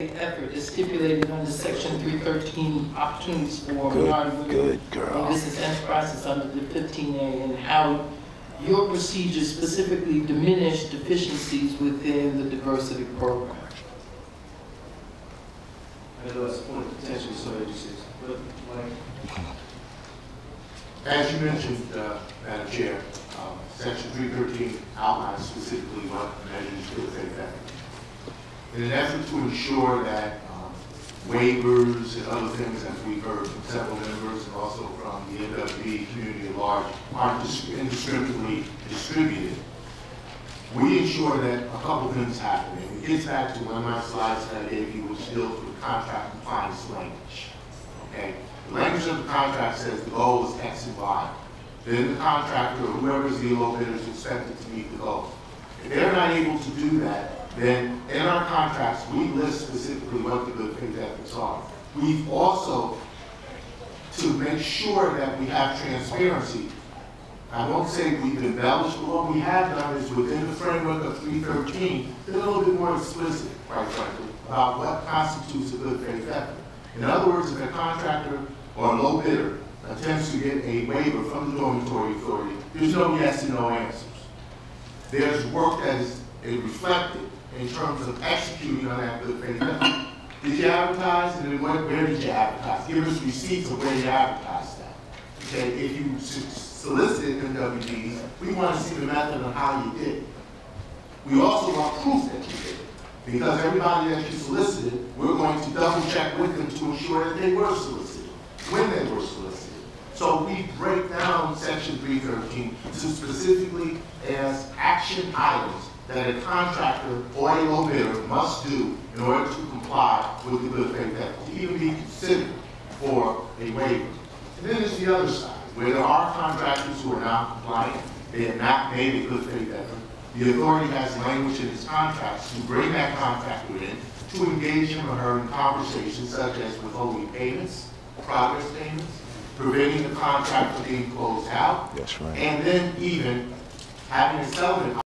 effort is stipulated under Section 313 opportunities for non-business enterprises under the 15A, and how your procedures specifically diminish deficiencies within the diversity program. I know that's one potentially some agencies, but like. As you mentioned, Madam Chair, Section 313 outlines specifically what measures could take effect. In an effort to ensure that waivers and other things, as we've heard from several members and also from the NWB community at large, aren't indiscriminately distributed, we ensure that a couple things happen. And it gets back to one of my slides that I gave you, which deals with contract compliance language. Okay? The language of the contract says the goal is X and Y. Then the contractor or whoever is the low bidder is expected to meet the goal. If they're not able to do that, then in our contracts, we list specifically what the good faith ethics are. We've also, to make sure that we have transparency, I won't say we've embellished, but what we have done is within the framework of 313, been a little bit more explicit, quite frankly, about what constitutes a good faith ethic. In other words, if a contractor or a low bidder attempts to get a waiver from the dormitory authority, there's no yes and no answers. There's work that is reflected in terms of executing on that good faith ethic. Did you advertise, and then where did you advertise? Give us receipts of where you advertised that. Okay, if you solicited NWDs, we want to see the method on how you did it. We also want proof that you did it. Because everybody that you solicited, we're going to double check with them to ensure that they were solicited, when they were solicited. So we break down Section 313 to specifically as action items that a contractor or a low bidder must do in order to comply with the good faith ethic, to even be considered for a waiver. And then there's the other side, where there are contractors who are not compliant, they have not made a good faith effort. The authority has language in its contracts to bring that contractor in to engage him or her in conversations such as withholding payments, progress payments, preventing the contract from being closed out, That's right. and then even having a settlement